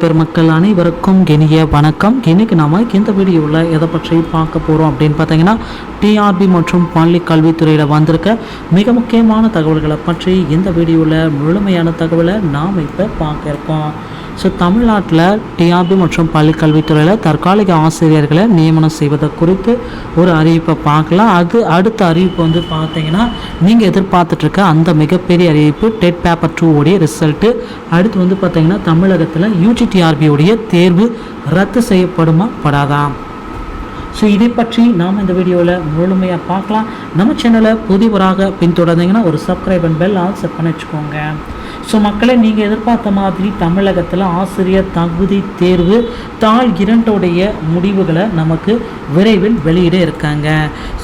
பெருமக்கள் அனைவருக்கும் இனிய வணக்கம். இன்னைக்கு நாம இந்த வீடியோவில் எதை பற்றி பார்க்க போகிறோம் அப்படின்னு பார்த்தீங்கன்னா, டிஆர்பி மற்றும் பள்ளி கல்வித்துறையில் வந்திருக்க மிக முக்கியமான தகவல்களை பற்றி இந்த வீடியோவில் முழுமையான தகவலை நாம் இப்போ பார்க்க இருக்கோம். தமிழ்நாட்டில் டிஆர்பி மற்றும் பள்ளி கல்வித்துறையில் தற்காலிக ஆசிரியர்களை நியமனம் செய்வதை குறித்து ஒரு அறிவிப்பை பார்க்கலாம். அது அடுத்த அறிவிப்பு பார்த்தீங்கன்னா, நீங்கள் எதிர்பார்த்துட்ருக்க அந்த மிகப்பெரிய அறிவிப்பு டெட் பேப்பர் 2 உடைய ரிசல்ட்டு. அடுத்து பார்த்தீங்கன்னா, தமிழகத்தில் யூஜிடிஆர்பியுடைய தேர்வு ரத்து செய்யப்படுமா படாதா? இதை பற்றி நாம் இந்த வீடியோவில் முழுமையாக பார்க்கலாம். நம்ம சேனலை புதிவராக பின்தொடர்ந்தீங்கன்னா ஒரு subscribe and bell all set பண்ணி வச்சுக்கோங்க. மக்களை நீங்கள் எதிர்பார்த்த மாதிரி தமிழகத்தில் ஆசிரியர் தகுதி தேர்வு தாள் 2 முடிவுகளை நமக்கு விரைவில் வெளியிட இருக்காங்க.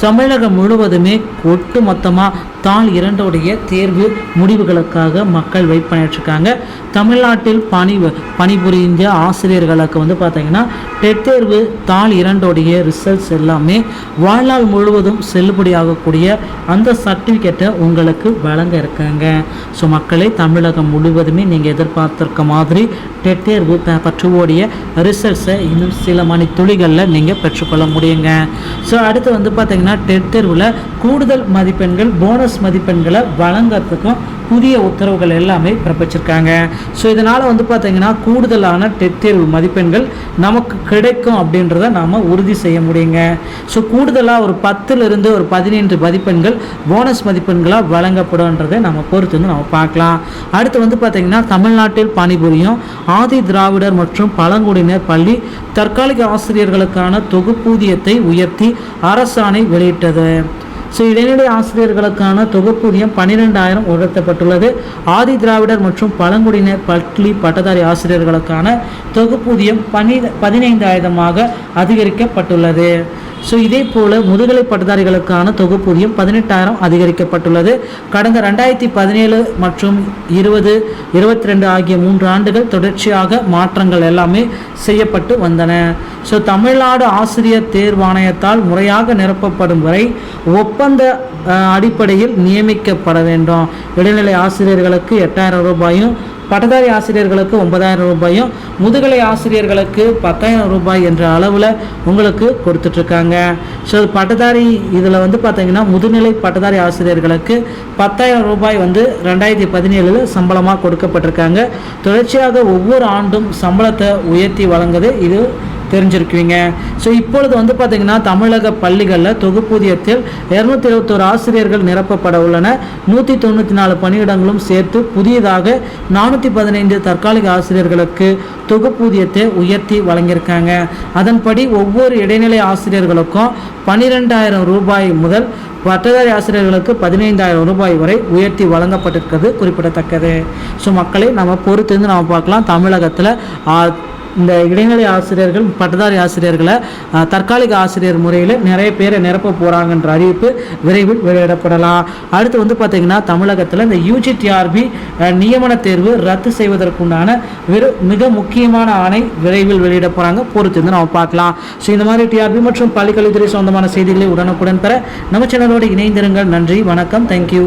தமிழகம் முழுவதுமே ஒட்டு மொத்தமாக தாள் 2 தேர்வு முடிவுகளுக்காக மக்கள் வெயிட் பண்ணிட்டுருக்காங்க. தமிழ்நாட்டில் பணிபுரிந்த ஆசிரியர்களுக்கு பார்த்தீங்கன்னா, டெட் தேர்வு தாள் 2 ரிசல்ட்ஸ் எல்லாமே வாழ்நாள் முழுவதும் செல்லுபடியாகக்கூடிய அந்த சர்டிஃபிகேட்டை உங்களுக்கு வழங்க இருக்காங்க. மக்களை தமிழகம் முழுவதுமே நீங்கள் எதிர்பார்த்திருக்க மாதிரி டெட் தேர்வு பேப்பர் 2 ரிசல்ட்ஸை இன்னும் சில மணி துளிகளில் நீங்கள் பெற்றுக்கொள்ள முடியுங்க. அடுத்து பார்த்தீங்கன்னா, டெட் தேர்வில் கூடுதல் மதிப்பெண்கள் போனஸ் மதிப்பெண்களை வழங்கிறதுக்கும் புதிய உத்தரவுகள் எல்லாமே பிறப்பிச்சிருக்காங்க. இதனால் பார்த்தீங்கன்னா, கூடுதலான டெட் தேர்வு மதிப்பெண்கள் நமக்கு கிடைக்கும் அப்படின்றத நாம் உறுதி செய்ய முடியுங்க. கூடுதலாக ஒரு 10லிருந்து ஒரு 15 மதிப்பெண்கள் போனஸ் மதிப்பெண்களாக வழங்கப்படும்ன்றதை நம்ம பொறுத்து நம்ம பார்க்கலாம். அடுத்து பார்த்தீங்கன்னா, தமிழ்நாட்டில் பணிபுரியும் ஆதி திராவிடர் மற்றும் பழங்குடியினர் பள்ளி தற்காலிக ஆசிரியர்களுக்கான தொகுப்பூதியத்தை உயர்த்தி அரசாணை வெளியிட்டது. இடைநிலை ஆசிரியர்களுக்கான தொகுப்பூதியம் 12,000 உயர்த்தப்பட்டுள்ளது. ஆதி திராவிடர் மற்றும் பழங்குடியினர் பள்ளி பட்டதாரி ஆசிரியர்களுக்கான தொகுப்பூதியம் 15,000 அதிகரிக்கப்பட்டுள்ளது. இதே போல முதுகலை பட்டதாரிகளுக்கான தொகுப்பூதியம் 18,000 அதிகரிக்கப்பட்டுள்ளது. கடந்த 2017 மற்றும் 2022 ஆகிய 3 ஆண்டுகள் தொடர்ச்சியாக மாற்றங்கள் எல்லாமே செய்யப்பட்டு வந்தன. தமிழ்நாடு ஆசிரியர் தேர்வாணையத்தால் முறையாக நிரப்பப்படும் வரை ஒப்பந்த அடிப்படையில் நியமிக்கப்பட வேண்டும். இடைநிலை ஆசிரியர்களுக்கு 8,000 ரூபாயும், பட்டதாரி ஆசிரியர்களுக்கு 9,000 ரூபாயும், முதுகலை ஆசிரியர்களுக்கு 10,000 ரூபாய் என்ற அளவில் உங்களுக்கு கொடுத்துட்ருக்காங்க. பட்டதாரி இதில் பார்த்தீங்கன்னா, முதுநிலை பட்டதாரி ஆசிரியர்களுக்கு 10,000 ரூபாய் 2017 சம்பளமாக கொடுக்கப்பட்டிருக்காங்க. தொடர்ச்சியாக ஒவ்வொரு ஆண்டும் சம்பளத்தை உயர்த்தி வழங்குது இது தெரிஞ்சிருக்குவீங்க. இப்பொழுது பார்த்தீங்கன்னா, தமிழக பள்ளிகளில் தொகுப்பூதியத்தில் 221 ஆசிரியர்கள் நிரப்பப்பட உள்ளன. 194 பணியிடங்களும் சேர்த்து புதியதாக 415 தற்காலிக ஆசிரியர்களுக்கு தொகுப்பூதியத்தை உயர்த்தி வழங்கியிருக்காங்க. அதன்படி ஒவ்வொரு இடைநிலை ஆசிரியர்களுக்கும் 12,000 ரூபாய் முதல் பட்டதாரி ஆசிரியர்களுக்கு 15,000 ரூபாய் வரை உயர்த்தி வழங்கப்பட்டிருக்கிறது குறிப்பிடத்தக்கது. மக்களை நம்ம பொறுத்து நம்ம பார்க்கலாம். தமிழகத்தில் இந்த இடைநிலை ஆசிரியர்கள் பட்டதாரி ஆசிரியர்களை தற்காலிக ஆசிரியர் முறையில் நிறைய பேரை நிரப்ப போகிறாங்கன்ற அறிவிப்பு விரைவில் வெளியிடப்படலாம். அடுத்து பார்த்தீங்கன்னா, தமிழகத்தில் இந்த யூஜிடிஆர்பி நியமன தேர்வு ரத்து செய்வதற்குண்டான மிக முக்கியமான ஆணை விரைவில் வெளியிட போகிறாங்க. பொறுத்து நம்ம பார்க்கலாம். இந்த மாதிரி டிஆர்பி மற்றும் பள்ளிக்கல்வித்துறை சொந்தமான செய்திகளை உடனுக்குடன் பெற நம்ம சேனலோடு இணைந்திருங்கள். நன்றி, வணக்கம், தேங்க்யூ.